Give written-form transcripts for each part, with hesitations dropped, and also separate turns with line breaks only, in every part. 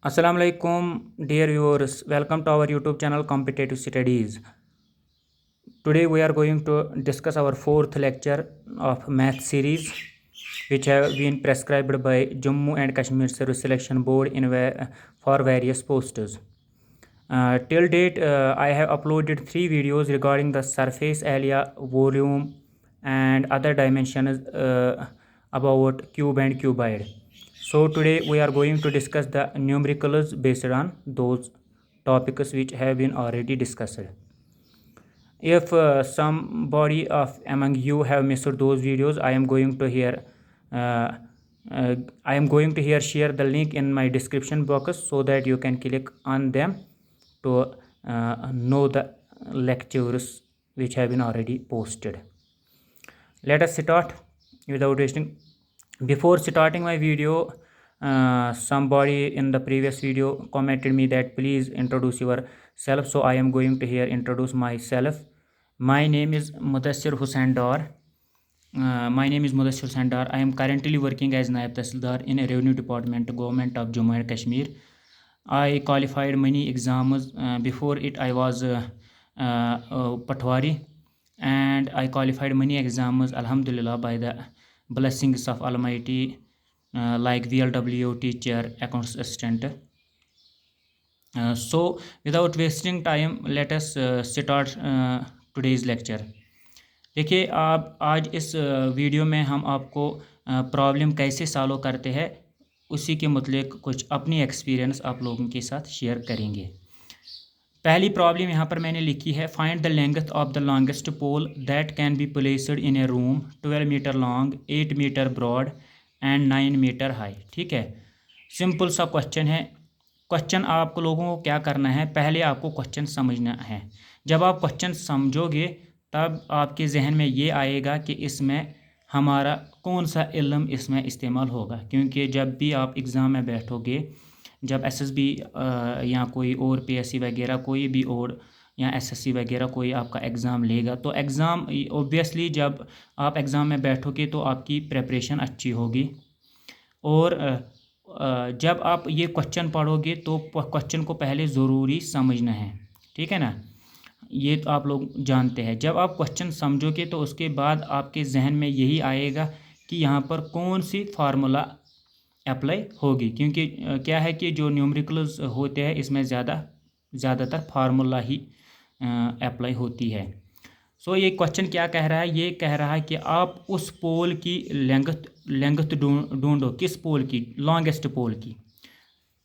Assalamu alaikum, dear viewers. Welcome to our YouTube channel Competitive Studies. Today we are going to discuss our fourth lecture of math series, which have been prescribed by Jammu and Kashmir Service Selection Board for various posts. Till date, I have uploaded 3 videos regarding the surface area, volume, and other dimensions about cube and cuboid. So today we are going to discuss the numericals based on those topics which have been already discussed. If somebody of among you have missed those videos, uh, I am going to here share the link in my description box so that you can click on them to know the lectures which have been already posted. Let us start without wasting. Before starting my video, somebody in the previous video commented me that please introduce yourself. So I am going to here introduce myself. My name is Mudassir Hussain Dar. I am currently working as Naib Tahsildar in a Revenue Department, Government of Jammu and Kashmir. I qualified many exams. Before it, I was Patwari, and I qualified many exams, Alhamdulillah, by the blessings of Almighty, like VLW teacher, accounts assistant. So, without wasting time, let us start today's lecture. देखिए, आप आज इस video में हम आपको problem कैसे solve करते हैं उसी के मुतलिक कुछ अपनी एक्सपीरियंस आप लोगों के साथ शेयर करेंगे। पहली प्रॉब्लम यहाँ पर मैंने लिखी है, find the length of the longest pole that can be placed in a room 12 metre long, 8 metre broad and 9 metre high. ठीक है, सिंपल सा क्वेश्चन है। क्वेश्चन आप लोगों को क्या करना है, पहले आपको क्वेश्चन समझना है। जब आप क्वेश्चन समझोगे तब आपके जहन में ये आएगा कि इसमें हमारा कौन सा इल्म इसमें इस्तेमाल होगा, क्योंकि जब भी आप एग्ज़ाम में बैठोगे, जब एसएसबी या कोई और पीएससी वगैरह कोई भी और या एसएससी वगैरह कोई आपका एग्ज़ाम लेगा, तो एग्ज़ाम ऑब्वियसली जब आप एग्ज़ाम में बैठोगे तो आपकी प्रिपरेशन अच्छी होगी। और जब आप ये क्वेश्चन पढ़ोगे तो क्वेश्चन को पहले ज़रूरी समझना है। ठीक है ना, ये तो आप लोग जानते हैं। जब आप क्वेश्चन समझोगे तो उसके बाद आपके जहन में यही आएगा कि यहाँ पर कौन सी फार्मूला अप्लाई होगी, क्योंकि क्या है कि जो न्यूमेरिकल्स होते हैं इसमें ज़्यादातर फार्मूला ही अप्लाई होती है। सो ये क्वेश्चन क्या कह रहा है, ये कह रहा है कि आप उस पोल की लेंथ ढूंढो। किस पोल की? लॉन्गेस्ट पोल की।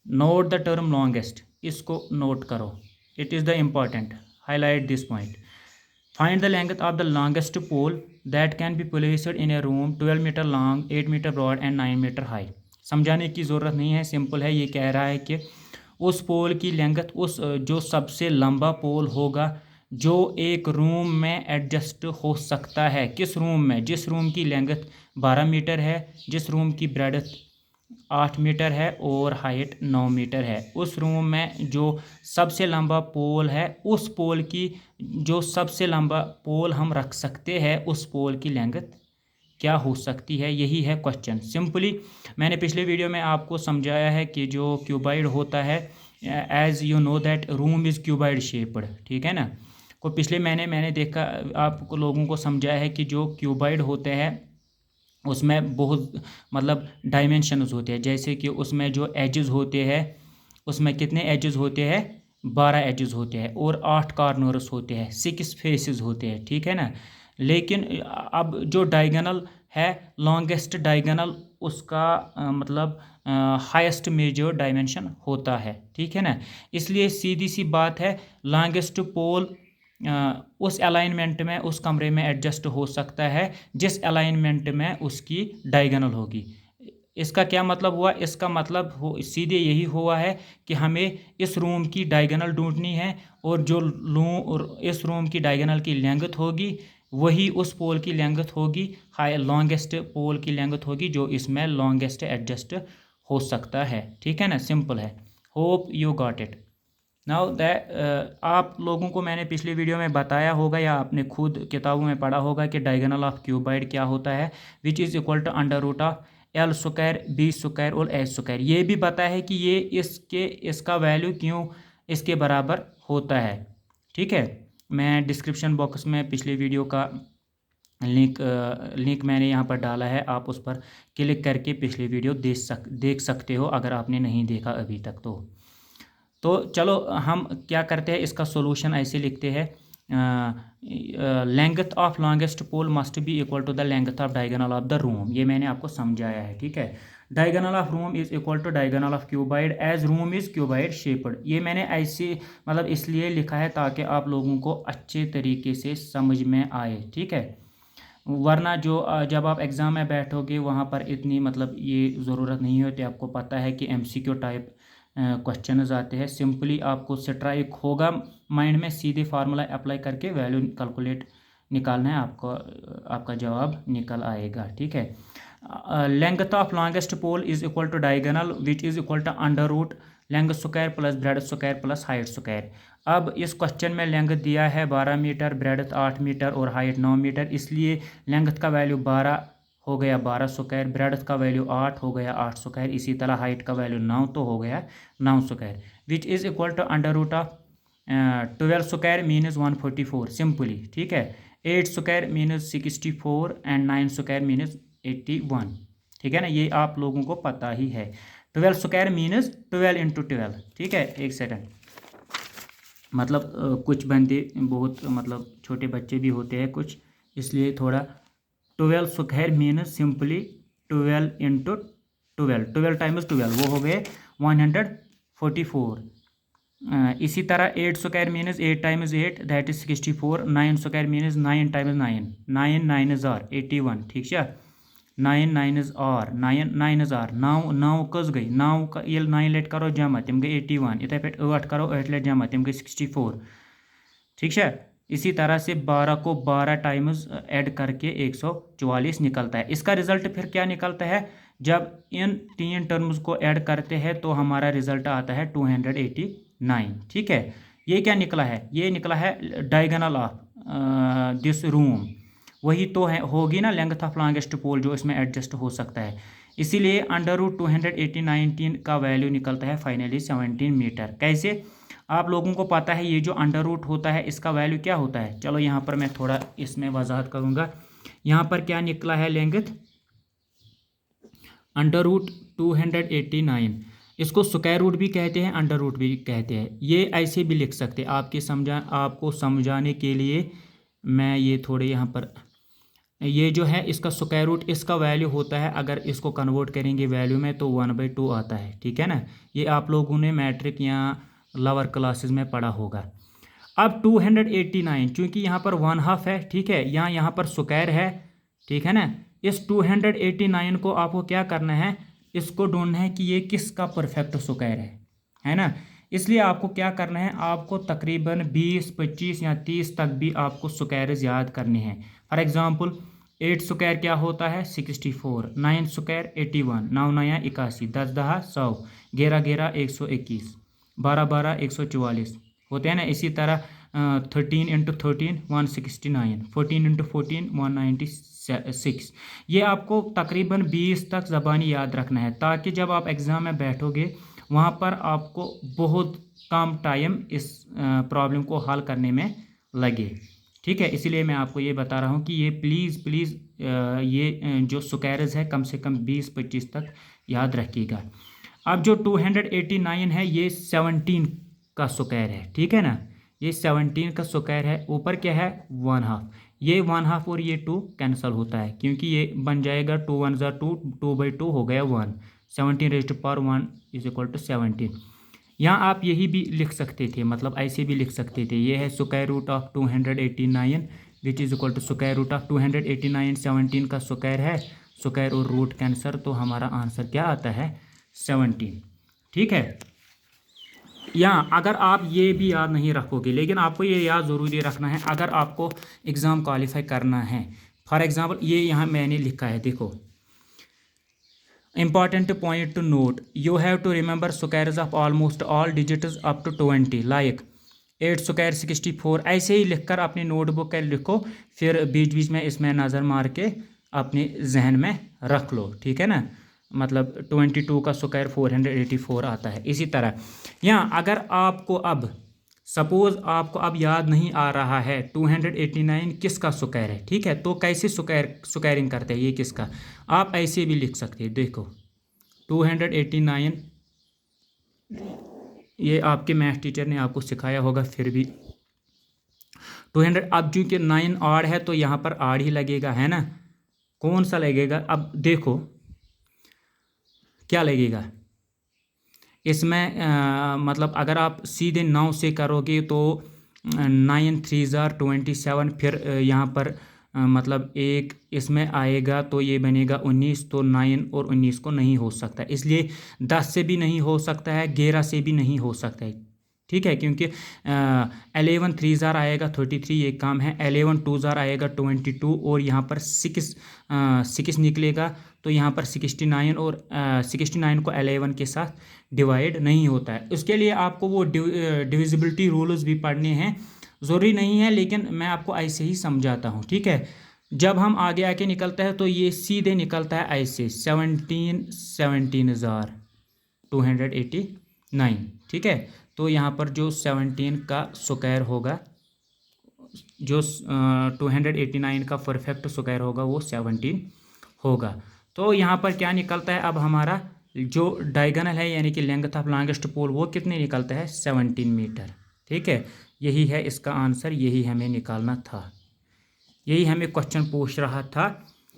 नोट द टर्म लॉन्गेस्ट, इसको नोट करो, it is the important, highlight this point. Find the length of the longest pole that can be placed in a room 12 metre long, 8 metre broad and 9 metre high. समझाने की ज़रूरत नहीं है, simple है। ये कह रहा है कि उस पोल की लेंथ, उस जो सबसे लंबा पोल होगा जो एक रूम में एडजस्ट हो सकता है। किस रूम में? जिस रूम की लेंथ 12 मीटर है, जिस रूम की ब्रेडथ 8 मीटर है और हाइट 9 मीटर है, उस रूम में जो सबसे लंबा पोल है, उस पोल की जो सबसे लंबा पोल हम रख सकते हैं, उस पोल की लेंथ क्या हो सकती है, यही है क्वेश्चन। सिंपली मैंने पिछले वीडियो में आपको समझाया है कि जो क्यूबाइड होता है, as you know that room is cuboid shaped. ठीक है ना, को पिछले मैंने देखा, आपको लोगों को समझाया है कि जो क्यूबाइड होते हैं उसमें बहुत मतलब डायमेंशंस होते हैं। जैसे कि उसमें जो एजेस होते हैं, उसमें कितने एजेस होते हैं? 12 एजेस होते हैं और 8 कॉर्नर्स होते हैं, 6 फेसेस होते हैं। ठीक है ना, लेकिन अब जो डायगोनल है, लॉन्गेस्ट डायगोनल, उसका मतलब हाईएस्ट मेजर डायमेंशन होता है। ठीक है ना, इसलिए सीधी सी बात है, लॉन्गेस्ट पोल उस अलाइनमेंट में, उस कमरे में एडजस्ट हो सकता है जिस अलाइनमेंट में उसकी डायगोनल होगी। इसका क्या मतलब हुआ? इसका मतलब सीधे यही हुआ है कि हमें इस रूम की डायगोनल ढूंढनी है, और जो इस रूम की डायगोनल की लेंथ होगी वही उस पोल की लेंथ होगी, हाई लॉन्गेस्ट पोल की लेंथ होगी जो इसमें लॉन्गेस्ट एडजस्ट हो सकता है। ठीक है ना, सिंपल है। Hope you got it. Now that आप लोगों को मैंने पिछले वीडियो में बताया होगा या आपने खुद किताबों में पढ़ा होगा कि डायगोनल ऑफ क्यूबाइड क्या होता है, which is equal to under root of L square, B square और एच स्क्वायर। ये भी पता है कि ये इसका वैल्यू क्यों इसके बराबर होता है। ठीक है, मैं डिस्क्रिप्शन बॉक्स में पिछले वीडियो का लिंक मैंने यहाँ पर डाला है, आप उस पर क्लिक करके पिछली वीडियो देख सकते हो अगर आपने नहीं देखा अभी तक तो चलो हम क्या करते हैं, इसका सॉल्यूशन ऐसे लिखते हैं। Length of longest pole must be equal to the length of diagonal of the room. ये मैंने आपको समझाया है। ठीक है, diagonal of room is equal to diagonal of cuboid as room is cuboid shaped. ये मैंने ऐसे मतलब इसलिए लिखा है ताकि आप लोगों को अच्छे तरीके से समझ में आए। ठीक है, वरना जब आप एग्ज़ाम में बैठोगे वहाँ पर इतनी मतलब ये ज़रूरत नहीं होती। आपको पता है कि MCQ टाइप क्वेश्चन आते हैं। सिंपली आपको स्ट्राइक होगा माइंड में, सीधे फार्मूला अप्लाई करके वैल्यू कैलकुलेट निकालना है, आपका जवाब निकल आएगा। ठीक है, length of longest pole is equal to diagonal which is equal to under root length square plus breadth square plus height square. अब इस क्वेश्चन में लेंथ दिया है 12 मीटर, ब्रेड 8 मीटर और हाइट 9 मीटर, इसलिए लेंथ का वैल्यू 12 हो गया 12 स्क्वायर, ब्रेड का वैल्यू 8 हो गया 8 स्क्वायर, इसी तरह हाइट का वैल्यू 9 तो हो गया 9 square which is equal to under root of 12 square minus 144 simply. ठीक है, 8 square minus 64 and 9 square minus 81। ठीक है ना, ये आप लोगों को पता ही है। 12 स्क्वायर मीनस 12 इंटू 12। ठीक है, एक सेकंड, मतलब कुछ बंदे बहुत मतलब छोटे बच्चे भी होते हैं कुछ, इसलिए थोड़ा 12 square minus simply 12 into 12 times 12 वो हो गए 144। इसी तरह 8 square minus 8 times 8 that is 64। 9 square minus 9 times 9 9 9 is are 81। ठीक है, 9 9 इज आर 9 9 इज आर 9 9 कस गई 9 ये 9 लेट करो जमा तम गई 81, इतने पे 8 करो 8 लेट जमा तम गई 64। ठीक है, इसी तरह से 12 को 12 टाइम्स ऐड करके 144 निकलता है। इसका रिजल्ट फिर क्या निकलता है, जब इन तीन टर्म्स को ऐड करते हैं तो हमारा रिजल्ट आता है 289। ठीक है, ये क्या निकला है, ये निकला है डायगोनल ऑफ दिस रूम। वही तो है होगी ना लेंथ ऑफ लॉन्गेस्ट पोल जो इसमें एडजस्ट हो सकता है, इसीलिए अंडर रूट 289 का वैल्यू निकलता है फाइनली 17 मीटर। कैसे, आप लोगों को पता है ये जो अंडर रूट होता है इसका वैल्यू क्या होता है। चलो यहाँ पर मैं थोड़ा इसमें वजाहत करूँगा। यहाँ पर क्या निकला है लेंथ अंडर रूट 289, इसको स्क्वायर रूट भी कहते हैं अंडर रूट भी कहते हैं। ये ऐसे भी लिख सकते हैं, आपको समझाने के लिए मैं ये थोड़े यहाँ पर ये जो है इसका स्क्वायर रूट इसका वैल्यू होता है, अगर इसको कन्वर्ट करेंगे वैल्यू में तो 1/2 आता है। ठीक है ना, ये आप लोगों ने मैट्रिक या लोअर क्लासेस में पढ़ा होगा। अब 289 चूँकि यहाँ पर 1/2 है, ठीक है, यहाँ पर स्क्वायर है। ठीक है ना, इस 289 को आपको क्या करना है, इसको ढूंढना है कि ये किसका परफेक्ट स्क्वायर है ना। इसलिए आपको क्या करना है, आपको तकरीबन 20 25 या 30 तक भी आपको स्क्वायर्स याद करने हैं। फॉर एग्जांपल 8 स्क्वायर क्या होता है 64, 9 स्क्वायर 81, 9 9 81, 10 10 100, 11 11 121, 12 12 144 होते हैं ना। इसी तरह 13 इंटू 13 169, 14 इंटू 14 196। ये आपको तकरीबन 20 तक ज़बानी याद रखना है, ताकि जब आप एग्ज़ाम में बैठोगे वहाँ पर आपको बहुत कम टाइम इस प्रॉब्लम को हल करने में लगे। ठीक है, इसीलिए मैं आपको ये बता रहा हूँ कि ये प्लीज़ ये जो स्क्वायर्स है कम से कम 20 25 तक याद रखिएगा। अब जो 289 है ये 17 का स्क्वायर है। ठीक है ना, ये 17 का स्क्वायर है, ऊपर क्या है 1/2, ये 1/2 और ये 2 कैंसिल होता है क्योंकि ये बन जाएगा 2 1 ज़ा 2, 2/2 हो गया 1, 17 raised to power 1 is equal to 17। यहाँ आप यही भी लिख सकते थे, मतलब ऐसे भी लिख सकते थे, ये है square root of 289 which is equal to square root of 289, 17 का स्क्वायर है, स्क्वायर और रूट कैंसर, तो हमारा आंसर क्या आता है 17। ठीक है, या अगर आप ये भी याद नहीं रखोगे, लेकिन आपको ये याद ज़रूरी रखना है अगर आपको एग्ज़ाम क्वालिफाई करना है। फॉर एग्ज़ाम्पल ये यहाँ मैंने लिखा है, देखो important point to note, you have to remember squares of almost all digits up to 20 like 8 square 64। ऐसे ही लिखकर अपनी नोटबुक का लिखो, फिर बीच बीच में इसमें नज़र मार के अपने जहन में रख लो। ठीक है ना, मतलब 22 का स्क्वायर 484 आता है। इसी तरह यहाँ अगर आपको अब सपोज आपको अब याद नहीं आ रहा है 289 किसका स्क्वायर है, ठीक है, तो कैसे स्क्वायरिंग करते हैं ये किसका, आप ऐसे भी लिख सकते हैं। देखो 289 ये आपके मैथ टीचर ने आपको सिखाया होगा, फिर भी 200 अब चूंकि 9 आड़ है तो यहाँ पर आड़ ही लगेगा, है ना। कौन सा लगेगा, अब देखो क्या लगेगा इसमें, मतलब अगर आप सीधे 9 से करोगे तो 9 3 जार 27, फिर यहाँ पर मतलब एक इसमें आएगा तो ये बनेगा 19, तो 9 और 19 को नहीं हो सकता, इसलिए 10 से भी नहीं हो सकता है, 11 से भी नहीं हो सकता है, ठीक है, क्योंकि 11 3 जार आएगा 33, ये काम है, 11 2 जार आएगा 22 और यहाँ पर 6 निकलेगा, तो यहाँ पर 69 और 69 को 11 के साथ डिवाइड नहीं होता है। उसके लिए आपको वो डिविजिबिलिटी रूल्स भी पढ़ने हैं, ज़रूरी नहीं है लेकिन मैं आपको ऐसे ही समझाता हूँ, ठीक है। जब हम आगे आके निकलता है तो ये सीधे निकलता है ऐसे 17,289, ठीक है। तो यहाँ पर जो 17 का स्क्वायर होगा, जो 289 का परफेक्ट स्क्वायर होगा वो 17 होगा। तो यहाँ पर क्या निकलता है, अब हमारा जो डायगोनल है यानी कि लेंथ ऑफ लॉन्गेस्ट पोल वो कितने निकलता है 17 मीटर, ठीक है। यही है इसका आंसर, यही हमें निकालना था, यही हमें क्वेश्चन पूछ रहा था,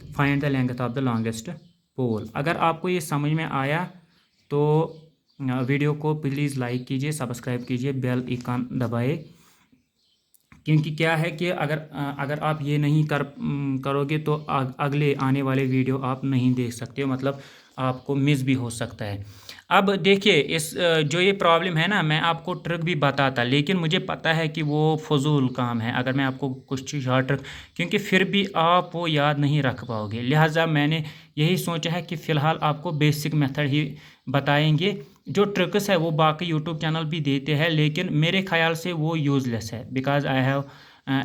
find the length of the longest pole. अगर आपको ये समझ में आया तो वीडियो को प्लीज़ लाइक कीजिए, सब्सक्राइब कीजिए, बेल आइकन दबाए, क्योंकि क्या है कि अगर आप ये नहीं करोगे तो अगले आने वाले वीडियो आप नहीं देख सकते हो, मतलब आपको मिस भी हो सकता है। अब देखिए इस जो ये प्रॉब्लम है ना, मैं आपको ट्रिक भी बताता लेकिन मुझे पता है कि वो फजूल काम है अगर मैं आपको कुछ शॉर्ट ट्रिक, क्योंकि फिर भी आप वो याद नहीं रख पाओगे, लिहाजा मैंने यही सोचा है कि फ़िलहाल आपको बेसिक मेथड ही बताएंगे। जो ट्रिक्स है वो बाकी यूट्यूब चैनल भी देते हैं लेकिन मेरे ख्याल से वो यूज़लेस है, because I have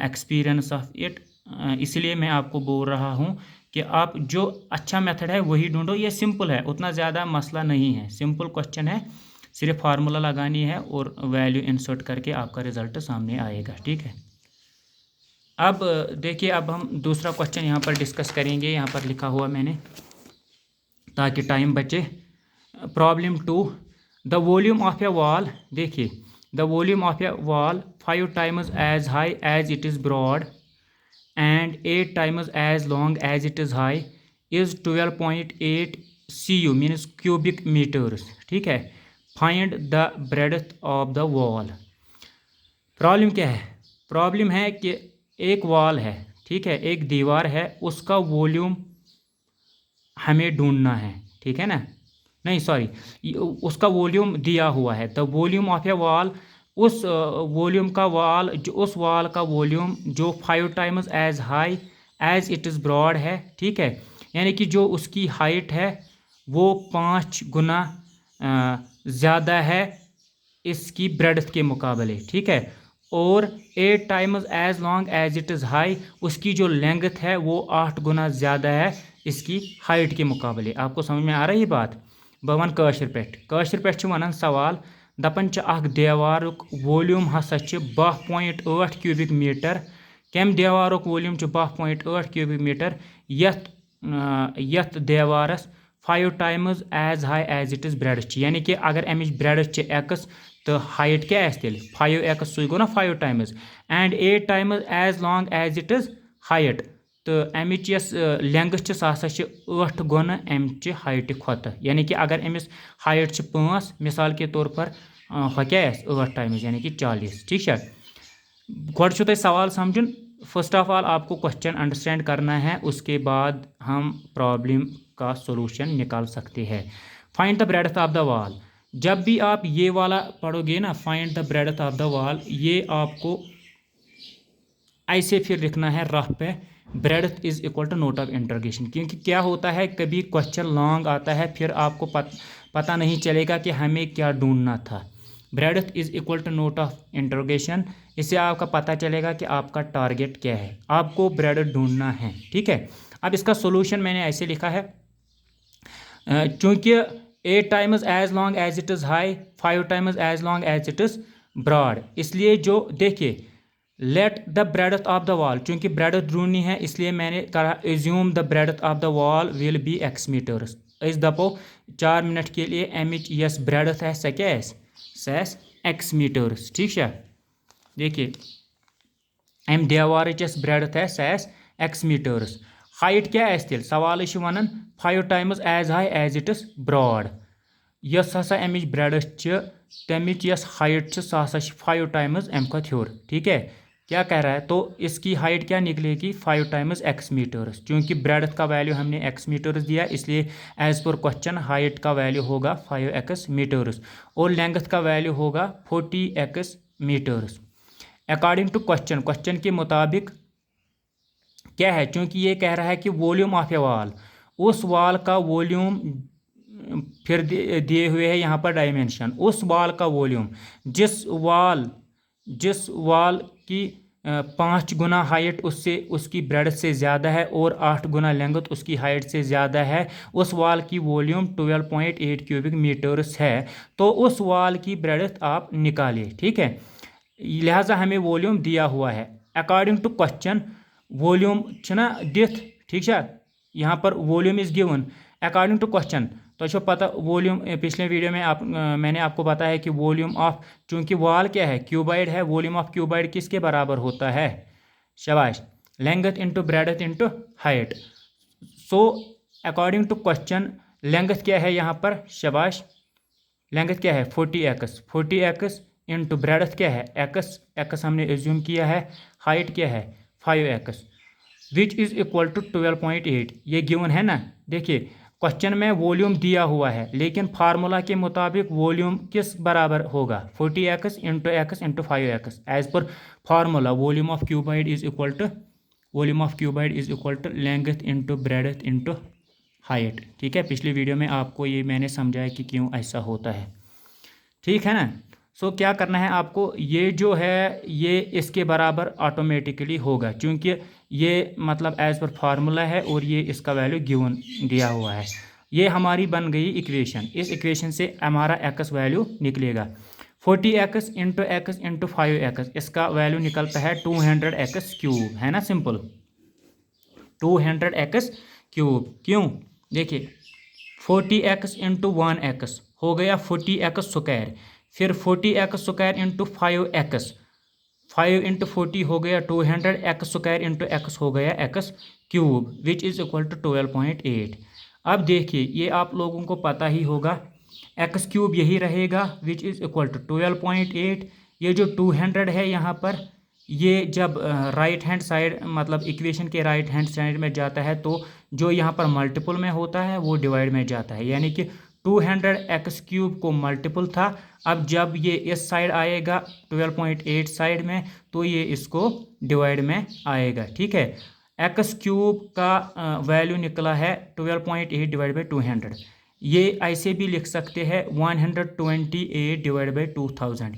experience of it, इसलिए मैं आपको बोल रहा हूँ कि आप जो अच्छा मेथड है वही ढूंढो। ये सिंपल है, उतना ज़्यादा मसला नहीं है, सिंपल क्वेश्चन है, सिर्फ फार्मूला लगानी है और वैल्यू इंसर्ट करके आपका रिज़ल्ट सामने आएगा, ठीक है। अब देखिए अब हम दूसरा क्वेश्चन यहाँ पर डिस्कस करेंगे, यहाँ पर लिखा हुआ मैंने ताकि टाइम बचे। Problem 2, the volume of a wall, देखिए the volume of a wall 5 times as high as it is broad and 8 times as long as it is high is 12.8 cu means cubic meters, ठीक है। Find the breadth of the wall। Problem क्या है, problem है कि एक wall है, ठीक है, एक दीवार है, उसका वॉल्यूम हमें ढूंढना है, ठीक है ना, नहीं सॉरी उसका वॉल्यूम दिया हुआ है, the volume of a wall, उस वॉल्यूम का वॉल, जो उस वॉल का वॉल्यूम जो 5 times as high as it is broad है, ठीक है, यानी कि जो उसकी हाइट है वो 5 गुना ज़्यादा है इसकी ब्रेड्थ के मुकाबले, ठीक है, और 8 times as long as it is high, उसकी जो लेंथ है वो 8 गुना ज़्यादा है इसकी हाइट के मुकाबले। आपको समझ में आ रही बात, बह वन काशिर पे वन सवाल, दपन अख देवारुक वॉल्यूम हसा 12.8 क्यूबिक मीटर, कम देवारुक वॉल्यूम 12.8 क्यूबिक मीटर, यथ देवारस 5 times as high as it is broad, यानी कि अगर अमिच ब्रेड एक्स तो हाइट क्या तेल 5x, सू गो ना 5 times, and 8 times as long as it is height, तो अमिच यस लेंथ सह 8 गुना अमि हाइट खोत, यानी कि अगर अमिस हाइट 5 मिसाल के तौर पर हो क्या 8 टाइम्स यानी कि 40, ठीक है। गोड तुम सवाल समझन, फर्स्ट ऑफ ऑल आपको क्वेश्चन अंडरस्टैंड करना है, उसके बाद हम प्रॉब्लम का सोल्यूशन निकाल सकते हैं। Find the breadth of the wall, जब भी आप ये वाला पढ़ोगे ना find the breadth of the wall, ये आपको ऐसे फिर लिखना है रफ पे, breadth is equal to note of interrogation, क्योंकि क्या होता है कभी क्वेश्चन लॉन्ग आता है फिर आपको पता नहीं चलेगा कि हमें क्या ढूंढना था। Breadth is equal to note of interrogation, इससे आपका पता चलेगा कि आपका टारगेट क्या है, आपको ब्रेड्थ ढूंढना है, ठीक है। अब इसका सोल्यूशन मैंने ऐसे लिखा है, चूँकि 8 times as long as it is high, 5 times as long as it is broad, इसलिए जो देखिए let the breadth of the wall, चूँकि ब्रेडथ ढूंढनी है इसलिए मैंने कहा assume the breadth of the wall will be x metres. अस दपो 4 मिनट के लिए अमिच यस ब्रेडथ है सह क्या सह एक्स मीटर्स। ठीक है, देखिए अम देवारच यस ब्रेडथ है सह एक्स मीटर्स। हाइट क्या तेल सवाल one 5 times as high as it is broad, yes हसा अमिच ब्रेडथ तमिच यस हाइट सह 5 टाइम्स अम खुद हूर। ठीक है, क्या कह रहा है, तो इसकी हाइट क्या निकलेगी 5 टाइम्स एक्स मीटर्स। चूंकि ब्रेडथ का वैल्यू हमने एक्स मीटर्स दिया इसलिए एज पर क्वेश्चन हाइट का वैल्यू होगा 5 एक्स मीटर्स और लेंथ का वैल्यू होगा 40 X metres according to question. Question के मुताबिक क्या है, चूंकि ये कह रहा है कि वॉल्यूम ऑफ ए वॉल, उस वॉल का वॉल्यूम फिर दिए हुए है यहाँ पर डायमेंशन, उस वॉल का वॉल्यूम जिस वॉल की 5 गुना हाइट उससे उसकी ब्रेडथ से ज़्यादा है और 8 गुना लेंथ उसकी हाइट से ज़्यादा है, उस वॉल की वॉल्यूम 12.8 क्यूबिक मीटर्स है। तो उस वॉल की ब्रेडथ आप निकालिए। ठीक है, लिहाजा हमें वॉल्यूम दिया हुआ है अकॉर्डिंग टू क्वेश्चन। वॉल्यूम छना दिथ, ठीक है, यहाँ पर volume is given according to question. तो पता वॉल्यूम पिछले वीडियो में मैंने आपको बताया कि वॉल्यूम ऑफ, चूंकि वॉल क्या है क्यूबाइड है, वॉल्यूम ऑफ क्यूबाइड किसके बराबर होता है, शाबाश, length into breadth into height. So according to question length क्या है यहाँ पर, शाबाश, लेंथ क्या है 40 एक्स इंटू ब्रेडथ क्या है एक्स हमने एज्यूम किया है, हाइट क्या है 5 X which is equal to 12.8, ये गिवन है ना। देखिए क्वेश्चन में वॉल्यूम दिया हुआ है लेकिन फार्मूला के मुताबिक वॉल्यूम किस बराबर होगा 40 एक्स इंटू 5 एक्स। एज पर formula volume of cuboid is equal to length into breadth into height. ठीक है, पिछली वीडियो में आपको ये मैंने समझाया कि क्यों ऐसा होता है। ठीक है ना। सो क्या करना है आपको, ये जो है ये इसके बराबर ऑटोमेटिकली होगा क्योंकि ये मतलब एज पर फार्मूला है और ये इसका वैल्यू गिवन दिया हुआ है। ये हमारी बन गई इक्वेशन, इस इक्वेशन से हमारा एक्स वैल्यू निकलेगा 40 एक्स इंटू 5 एक्स, इसका वैल्यू निकलता है 200 एक्स क्यूब, है ना, सिंपल 200 एक्स क्यूब। क्यों, देखिए 40 एक्स इंटू 1 एक्स हो गया 40 एक्स स्क्वायर, फिर 40 x square into 5 x, 5 into 40 हो गया 200 एक्स स्क्वायर इंटू एक्स हो गया X cube which is equal to 12.8। अब देखिए ये आप लोगों को पता ही होगा एक्स क्यूब यही रहेगा विच इज़ इक्वल टू 12.8। ये जो 200 है यहाँ पर, ये जब राइट हैंड साइड मतलब इक्वेशन के राइट हैंड साइड में जाता है तो जो यहाँ पर मल्टीपल में होता है वो डिवाइड में जाता है, यानी कि 200 एक्स क्यूब को मल्टीपल था, अब जब ये इस साइड आएगा 12.8 साइड में तो ये इसको डिवाइड में आएगा। ठीक है, एक्स क्यूब का वैल्यू निकला है 12.8 डिवाइड बाई 200। ये ऐसे भी लिख सकते हैं 128 डिवाइड बाई 2000।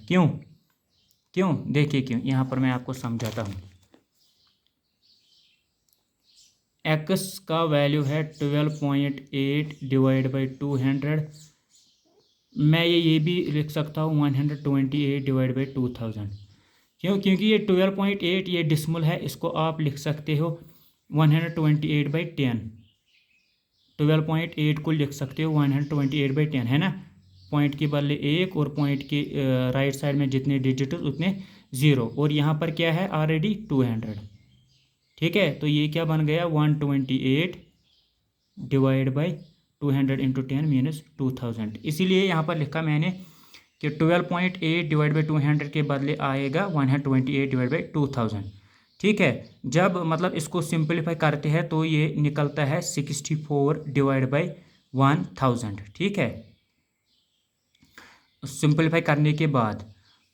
क्यों देखिए क्यों, यहाँ पर मैं आपको समझाता हूँ। एक्स का वैल्यू है 12.8 डिवाइड बाई 200, मैं ये भी लिख सकता हूँ 128 डिवाइड बाई 2000। क्योंकि ये 12.8 ये डिसमल है, इसको आप लिख सकते हो 128 बाई 10, 12.8 को लिख सकते हो 128 बाई 10, है ना, पॉइंट के बदले 1 और पॉइंट के राइट साइड में जितने डिजिट उतने 0, और यहाँ पर क्या है ऑलरेडी 200। ठीक है, तो ये क्या बन गया 128 डिवाइड बाई 200 इंटू 10 मीनस 2000। इसीलिए यहाँ पर लिखा मैंने कि 12.8 डिवाइड बाई 200 के बदले आएगा 128 डिवाइड बाई 2000। ठीक है, जब मतलब इसको सिंपलीफाई करते हैं तो ये निकलता है 64 डिवाइड बाई 1000। ठीक है, सिंपलीफाई करने के बाद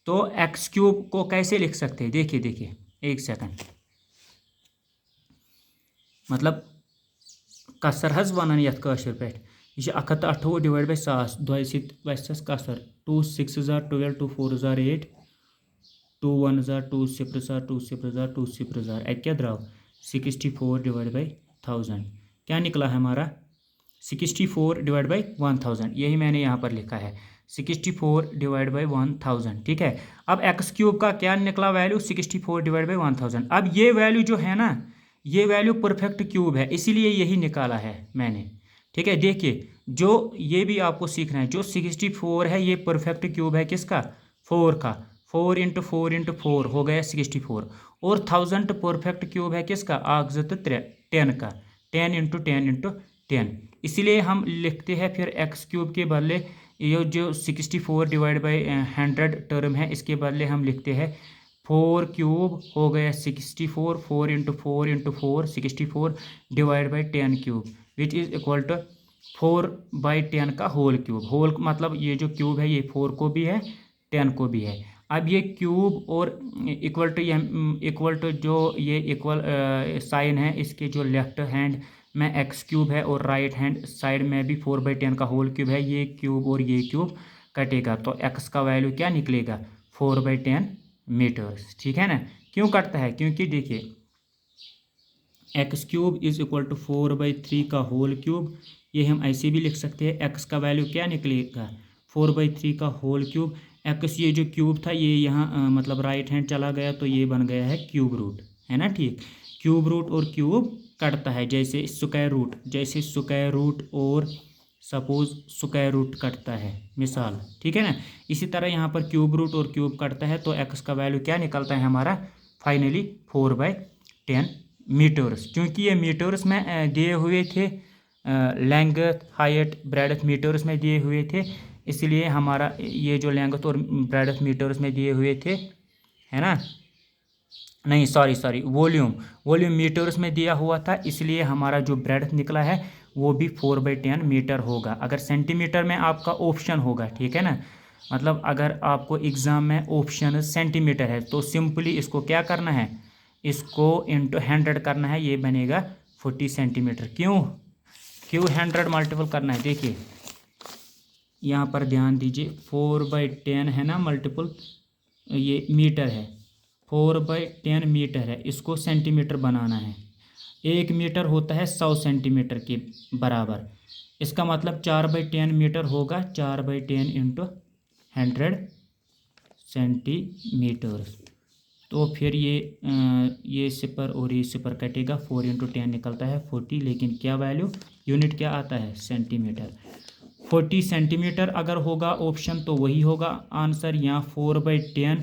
तो एक्स क्यूब को कैसे लिख सकते हैं, देखिए एक सेकंड, मतलब कसर हज वन ये कशर पे यह 128 डिवाइड बाई 1000 दो वस कसर 2 6 12 2 4 8 2 1 2 0 2 0 2 0 क्या द्राव 64 डिवाइड बाई 1000, क्या निकला है हमारा 64 डिवाइड बाई 1000, यही मैंने यहाँ पर लिखा है 64 डिवाइड बाई 1000, ठीक है। अब एक्स क्यूब का क्या निकला वैल्यू, 64 डिवाइड बाई 1000। अब ये वैल्यू जो है ना, ये वैल्यू परफेक्ट क्यूब है, इसीलिए यही निकाला है मैंने, ठीक है। देखिए जो ये भी आपको सीखना है, जो 64 है ये परफेक्ट क्यूब है किसका, 4 का, 4 इंटू 4 इंटू 4 हो गया 64, और 1000 परफेक्ट क्यूब है किसका, आगजत 10 का, 10 इंटू 10 इंटू 10। इसलिए हम लिखते हैं फिर एक्स क्यूब के बदले ये जो 64 डिवाइड बाई 100 टर्म है, इसके बदले हम लिखते हैं 4 क्यूब हो गया 64, 4 into 4 into 4 64 divide by 10 cube which is equal to 4/10 का होल क्यूब। होल मतलब ये जो क्यूब है ये 4 को भी है 10 को भी है। अब ये क्यूब और इक्वल टू जो ये इक्वल साइन है, इसके जो लेफ्ट हैंड में एक्स क्यूब है और राइट हैंड साइड में भी 4/10 का होल क्यूब है, ये क्यूब और ये क्यूब कटेगा तो एक्स का वैल्यू क्या निकलेगा, 4/10 मीटर्स, ठीक है ना। क्यों कटता है, क्योंकि देखिए x cube is equal to 4/3 का होल क्यूब, ये हम ऐसे भी लिख सकते हैं, एक्स का वैल्यू क्या निकलेगा, 4/3 का होल क्यूब। एक्स ये जो क्यूब था ये यहाँ मतलब राइट हैंड चला गया तो ये बन गया है क्यूब रूट, है ना, ठीक। क्यूब रूट और क्यूब कटता है, जैसे स्क्वायर रूट, जैसे स्क्वायर रूट और सपोज स्क्वायर रूट कटता है मिसाल, ठीक है ना। इसी तरह यहाँ पर क्यूब रूट और क्यूब कटता है तो एक्स का वैल्यू क्या निकलता है हमारा फाइनली 4/10 मीटर्स। क्योंकि ये मीटर्स में दिए हुए थे, लेंथ हाइट ब्रेडथ मीटर्स में दिए हुए थे, इसलिए हमारा ये जो लेंथ और ब्रेडथ मीटर्स में दिए हुए थे, है ना, नहीं सॉरी वॉल्यूम मीटर्स में दिया हुआ था, इसलिए हमारा जो ब्रेडथ निकला है वो भी 4/10 मीटर होगा। अगर सेंटीमीटर में आपका ऑप्शन होगा, ठीक है ना, मतलब अगर आपको एग्ज़ाम में ऑप्शन सेंटीमीटर है तो सिंपली इसको क्या करना है, इसको इंटू 100 करना है, ये बनेगा 40 सेंटीमीटर। क्यों 100 मल्टीपल करना है, देखिए यहाँ पर ध्यान दीजिए 4/10 है ना, मल्टीपल ये मीटर है, 4/10 मीटर है, इसको सेंटीमीटर बनाना है। 1 मीटर होता है 100 सेंटीमीटर के बराबर, इसका मतलब 4/10 मीटर होगा, 4/10 इंटू 100 सेंटीमीटर। तो फिर ये सिपर और ये सिपर कटेगा, 4 इंटू 10 निकलता है 40, लेकिन क्या वैल्यू यूनिट क्या आता है, सेंटीमीटर। 40 सेंटीमीटर अगर होगा ऑप्शन तो वही होगा आंसर, यहाँ 4/10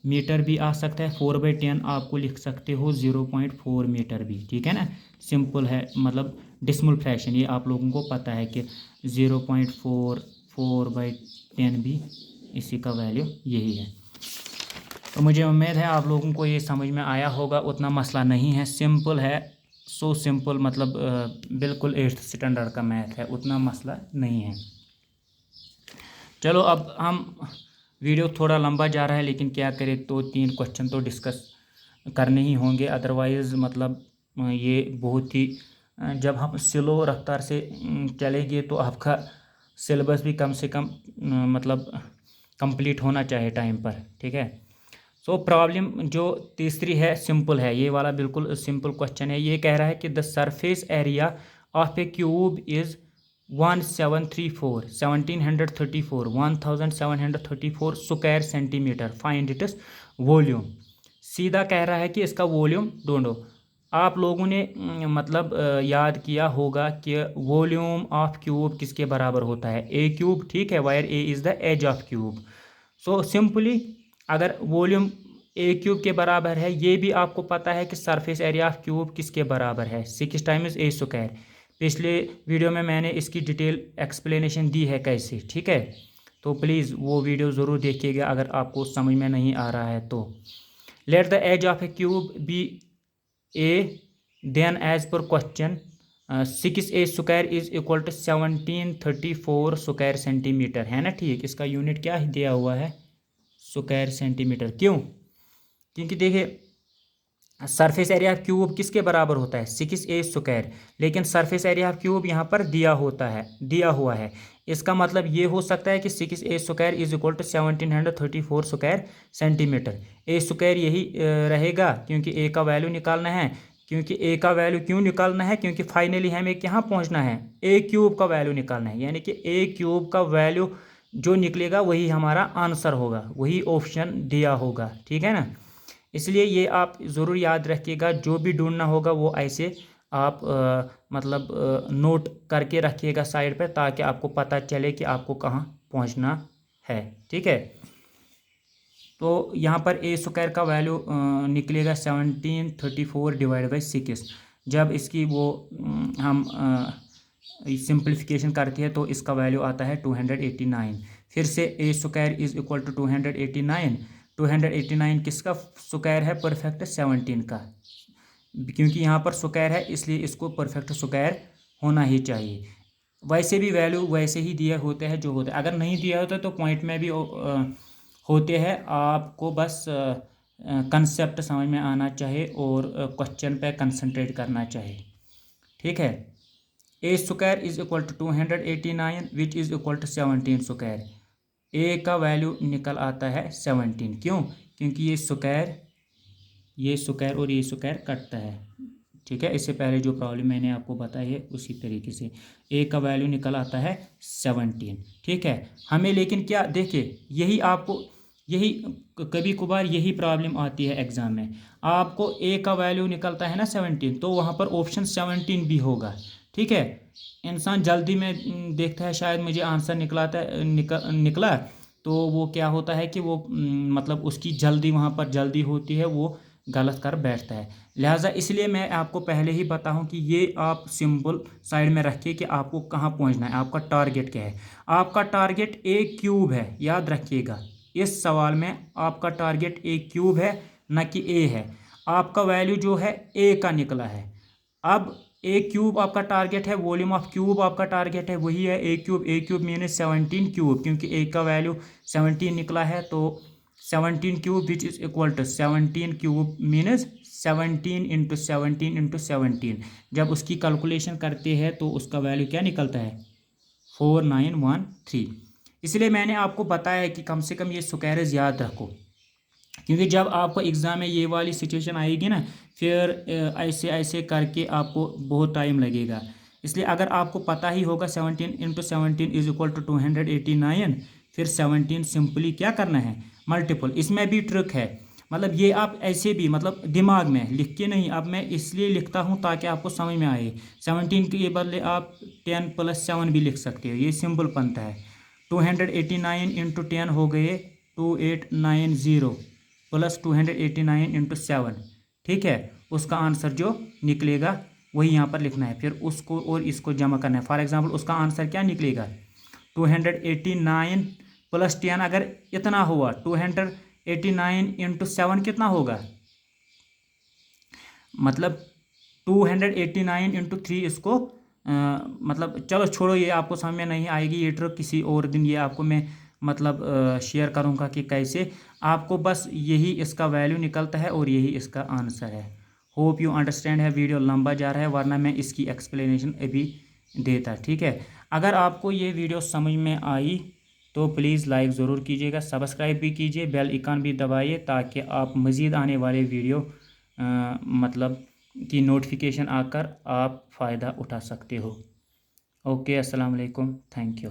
मीटर भी आ सकता है, 4/10 आपको लिख सकते हो 0.4 मीटर भी, ठीक है ना, सिंपल है, मतलब डिसिमल फ्रैक्शन, ये आप लोगों को पता है कि 0.4 4/10 भी इसी का वैल्यू यही है। तो मुझे उम्मीद है आप लोगों को ये समझ में आया होगा, उतना मसला नहीं है, सिंपल है, सो सिंपल, मतलब बिल्कुल 8th स्टैंडर्ड का मैथ है, उतना मसला नहीं है। चलो अब हम वीडियो थोड़ा लंबा जा रहा है, लेकिन क्या करें, तो 3 क्वेश्चन तो डिस्कस करने ही होंगे, अदरवाइज़ मतलब ये बहुत ही जब हम स्लो रफ्तार से चलेंगे तो आपका सिलेबस भी कम से कम मतलब कंप्लीट होना चाहिए टाइम पर, ठीक है। सो प्रॉब्लम जो तीसरी है सिंपल है, ये वाला बिल्कुल सिंपल क्वेश्चन है। ये कह रहा है कि the surface area of a cube is 1734 square centimetre, find its volume. सीधा कह रहा है कि इसका वॉल्यूम ढूंढो। आप लोगों ने मतलब याद किया होगा कि वॉल्यूम ऑफ क्यूब किसके बराबर होता है, ए क्यूब, ठीक है, where a is the edge of cube. So simply अगर वॉल्यूम ए क्यूब के बराबर है, ये भी आपको पता है कि सरफेस एरिया ऑफ क्यूब किसके बराबर है, 6 टाइम्स ए स्क्वायर। पिछले वीडियो में मैंने इसकी डिटेल एक्सप्लेनेशन दी है कैसे, ठीक है, तो प्लीज़ वो वीडियो ज़रूर देखिएगा अगर आपको समझ में नहीं आ रहा है तो। Let the edge of a cube be a, then edge पर question 6a square is equal to 1734 square centimetre, है ना, ठीक। इसका यूनिट क्या दिया हुआ है, स्क्वायर सेंटीमीटर। क्यों, क्योंकि देखिए सरफेस एरिया ऑफ क्यूब किसके बराबर होता है, 6a स्क्वायर, लेकिन सरफेस एरिया ऑफ क्यूब यहाँ पर दिया हुआ है, इसका मतलब ये हो सकता है कि 6a square is equal to 1734 square centimetre. A square यही रहेगा क्योंकि ए का वैल्यू निकालना है, क्योंकि ए का वैल्यू क्यों निकालना है, क्योंकि फाइनली हमें कहाँ पहुँचना है, ए क्यूब का वैल्यू निकालना है, यानी कि ए क्यूब का वैल्यू जो निकलेगा वही हमारा आंसर होगा, वही ऑप्शन दिया होगा, ठीक है ना। इसलिए ये आप ज़रूर याद रखिएगा, जो भी ढूंढना होगा वो ऐसे आप मतलब नोट करके रखिएगा साइड पे, ताकि आपको पता चले कि आपको कहाँ पहुँचना है, ठीक है। तो यहाँ पर ए स्क्वायर का वैल्यू निकलेगा 1734 डिवाइड बाई 6। जब इसकी वो हम सिंप्लीफिकेशन करते हैं तो इसका वैल्यू आता है 289। फिर से ए स्क्वायर इज इक्वल टू 289। 289 किसका स्क्वायर है, परफेक्ट 17 का, क्योंकि यहाँ पर स्क्वायर है इसलिए इसको परफेक्ट स्क्वायर होना ही चाहिए। वैसे भी वैल्यू वैसे ही दिए होते हैं जो होते हैं, अगर नहीं दिया होता तो पॉइंट में भी होते हैं। आपको बस कंसेप्ट समझ में आना चाहिए और क्वेश्चन पे कंसंट्रेट करना चाहिए, ठीक है। A square is equal to 289 which is equal to 17 square. A का वैल्यू निकल आता है 17, क्यों, क्योंकि ये स्क्वायर और ये स्क्वायर कटता है, ठीक है। इससे पहले जो प्रॉब्लम मैंने आपको बताई है उसी तरीके से ए का वैल्यू निकल आता है 17, ठीक है। हमें लेकिन क्या देखिए, यही कभी कभार यही प्रॉब्लम आती है एग्जाम में, आपको ए का वैल्यू निकलता है ना 17, तो वहाँ पर ऑप्शन 17 भी होगा, ठीक है। इंसान जल्दी में देखता है शायद मुझे आंसर निकला, तो वो क्या होता है कि वो मतलब उसकी जल्दी वहाँ पर जल्दी होती है, वो गलत कर बैठता है। लिहाजा इसलिए मैं आपको पहले ही बताऊं कि ये आप सिंबल साइड में रखिए कि आपको कहाँ पहुंचना है, आपका टारगेट क्या है। आपका टारगेट ए क्यूब है, याद रखिएगा, इस सवाल में आपका टारगेट ए क्यूब है, न कि ए है। आपका वैल्यू जो है ए का निकला है। अब ए क्यूब आपका टारगेट है, वॉल्यूम ऑफ क्यूब आपका टारगेट है, वही है ए क्यूब मीनस 17 क्यूब, क्योंकि ए का वैल्यू 17 निकला है, तो 17 cube which is equal to 17 cube minus 17 into 17 into 17। जब उसकी कैलकुलेशन करते हैं तो उसका वैल्यू क्या निकलता है, 4913। इसलिए मैंने आपको बताया कि कम से कम ये स्क्वायर्स याद रखो, क्योंकि जब आपको एग्ज़ाम में ये वाली सिचुएशन आएगी ना, फिर ऐसे ऐसे करके आपको बहुत टाइम लगेगा। इसलिए अगर आपको पता ही होगा 17 इंटू 17 इज इक्वल टू 289, फिर 17 सिंपली क्या करना है, मल्टीपल। इसमें भी ट्रिक है, मतलब ये आप ऐसे भी मतलब दिमाग में लिख के नहीं, अब मैं इसलिए लिखता हूँ ताकि आपको समझ में आए। 17 के बदले आप 10 + 7 भी लिख सकते हो, ये सिंपल बनता है। 289 इंटू 10 हो गए 2890 प्लस 289 इंटू 7, ठीक है। उसका आंसर जो निकलेगा वही यहाँ पर लिखना है, फिर उसको और इसको जमा करना है। फॉर एग्जांपल उसका आंसर क्या निकलेगा, 289 + 10, अगर इतना हुआ 289 इंटू 7 कितना होगा, मतलब 289 इंटू 3, इसको मतलब चलो छोड़ो, ये आपको समझ में नहीं आएगी, ये ट्रिक किसी और दिन ये आपको मैं मतलब शेयर करूँगा कि कैसे। आपको बस यही इसका वैल्यू निकलता है और यही इसका आंसर है। होप यू अंडरस्टैंड है। वीडियो लंबा जा रहा है, वरना मैं इसकी एक्सप्लेनेशन अभी देता, ठीक है। अगर आपको ये वीडियो समझ में आई तो प्लीज़ लाइक ज़रूर कीजिएगा, सब्सक्राइब भी कीजिए, बेल आइकन भी दबाइए, ताकि आप मज़ीद आने वाले वीडियो मतलब की नोटिफिकेशन आकर आप फ़ायदा उठा सकते हो। ओके, अस्सलाम वालेकुम, थैंक यू।